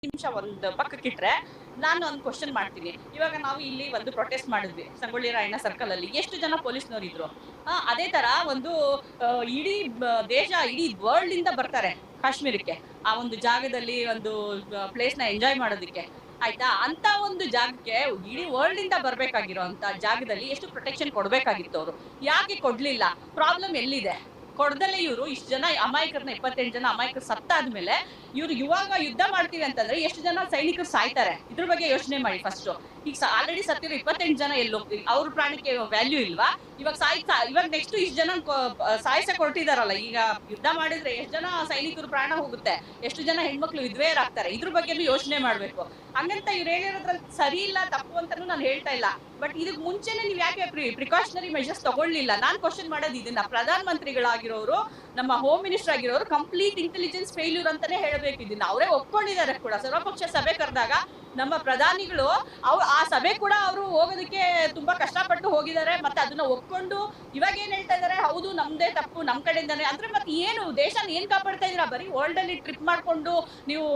ನಿಮಿಷ ಒಂದು ಪಕ್ಕಕ್ಕಿಟ್ರೆ ನಾನು ಒಂದು ಕ್ವಶನ್ ಮಾಡ್ತೀನಿ. ಇವಾಗ ನಾವು ಇಲ್ಲಿ ಒಂದು ಪ್ರೊಟೆಸ್ಟ್ ಮಾಡಿದ್ವಿ ಸಂಗೊಳ್ಳಿ ರಾಯಣ್ಣ ಸರ್ಕಲ್ ಅಲ್ಲಿ. ಎಷ್ಟು ಜನ ಪೊಲೀಸ್ನವರು ಇದ್ರು? ಅದೇ ತರ ಒಂದು ಇಡೀ ದೇಶ, ಇಡೀ ವರ್ಲ್ಡ್ ಇಂದ ಬರ್ತಾರೆ ಕಾಶ್ಮೀರಕ್ಕೆ. ಆ ಒಂದು ಜಾಗದಲ್ಲಿ ಒಂದು ಪ್ಲೇಸ್‌ನ ಎಂಜಾಯ್ ಮಾಡೋದಕ್ಕೆ. ಆಯ್ತಾ? ಅಂತ ಒಂದು ಜಾಗಕ್ಕೆ ಇಡೀ ವರ್ಲ್ಡ್ ಇಂದ ಬರ್ಬೇಕಾಗಿರೋಂತ ಜಾಗದಲ್ಲಿ ಎಷ್ಟು ಪ್ರೊಟೆಕ್ಷನ್ ಕೊಡ್ಬೇಕಾಗಿತ್ತು ಅವ್ರು. ಯಾಕೆ ಕೊಡ್ಲಿಲ್ಲ? ಪ್ರಾಬ್ಲಮ್ ಎಲ್ಲಿದೆ? ಕೊಡ್ದಲ್ಲೇ ಇವ್ರು ಇಷ್ಟು ಜನ ಅಮಾಯಕರನ್ನ 28 ಜನ ಅಮಾಯಕರು ಸತ್ತಾದ್ಮೇಲೆ ಇವ್ರು ಇವಾಗ ಯುದ್ಧ ಮಾಡ್ತೀವಿ ಅಂತಂದ್ರೆ ಎಷ್ಟು ಜನ ಸೈನಿಕರು ಸಾಯ್ತಾರೆ? ಇದ್ರ ಬಗ್ಗೆ ಯೋಚನೆ ಮಾಡಿ ಫಸ್ಟ್. ಈಗ ಆಲ್ರೆಡಿ ಸತ್ತಿರೋ 28 ಜನ ಎಲ್ಲೋಗ್ತೀವಿ? ಅವ್ರ ಪ್ರಾಣಕ್ಕೆ ವ್ಯಾಲ್ಯೂ ಇಲ್ವಾ? ಇವಾಗ ನೆಕ್ಸ್ಟ್ ಇಷ್ಟು ಜನ ಸಾಯಿಸಕ್ ಹೊರಟಿದಾರಲ್ಲ, ಈಗ ಯುದ್ಧ ಮಾಡಿದ್ರೆ ಎಷ್ಟು ಜನ ಸೈನಿಕರು ಪ್ರಾಣ ಹೋಗುತ್ತೆ, ಎಷ್ಟು ಜನ ಹೆಣ್ಮಕ್ಳು ವಿಧವೆಯರಾಗ್ತಾರೆ, ಇದ್ರ ಬಗ್ಗೆನೂ ಯೋಚನೆ ಮಾಡ್ಬೇಕು. ಹಂಗಂತ ಇವ್ರು ಹೇಳಿರೋದ್ರಲ್ಲಿ ಸರಿ ಇಲ್ಲ ತಪ್ಪು ಅಂತಾನು ನಾನು ಹೇಳ್ತಾ ಇಲ್ಲ. ಬಟ್ ಇದಕ್ ಮುಂಚೆನೆ ನೀವ್ ಯಾಕೆ ಪ್ರಿಕಾಷನರಿ ಮೆಷರ್ಸ್ ತಗೊಳ್ಳಿಲ್ಲ? ನಾನ್ ಕ್ವಶನ್ ಮಾಡೋದು ಇದನ್ನ. ಪ್ರಧಾನ ಮಂತ್ರಿಗಳಾಗಿರೋರು, ನಮ್ಮ ಹೋಮ್ ಮಿನಿಸ್ಟರ್ ಆಗಿರೋರು ಕಂಪ್ಲೀಟ್ ಇಂಟೆಲಿಜೆನ್ಸ್ ಫೇಲ್ಯೂರ್ ಅಂತಾನೆ ಹೇಳಬೇಕು ಇದನ್ನ. ಅವರೇ ಒಪ್ಕೊಂಡಿದ್ದಾರೆ ಕೂಡ. ಸರ್ವಪಕ್ಷ ಸಭೆ ಕರೆದಾಗ ನಮ್ಮ ಪ್ರಧಾನಿಗಳು ಆ ಸಭೆ ಕೂಡ ಅವರು ಹೋಗೋದಕ್ಕೆ ತುಂಬಾ ಕಷ್ಟಪಟ್ಟು ಹೋಗಿದ್ದಾರೆ. ಮತ್ತೆ ಅದನ್ನ ಒಪ್ಕೊಂಡು ಇವಾಗ ಏನ್ ಹೇಳ್ತಾ ಇದಾರೆ, ಹೌದು ನಮ್ದೇ ತಪ್ಪು, ನಮ್ ಕಡೆಯಿಂದಾನೆ ಅಂದ್ರೆ ಮತ್ತೆ ಏನು ದೇಶನ ಏನ್ ಕಾಪಾಡ್ತಾ ಇದೀರಾ? ಬರೀ ವರ್ಲ್ಡ್ ಅಲ್ಲಿ ಟ್ರಿಪ್ ಮಾಡ್ಕೊಂಡು ನೀವು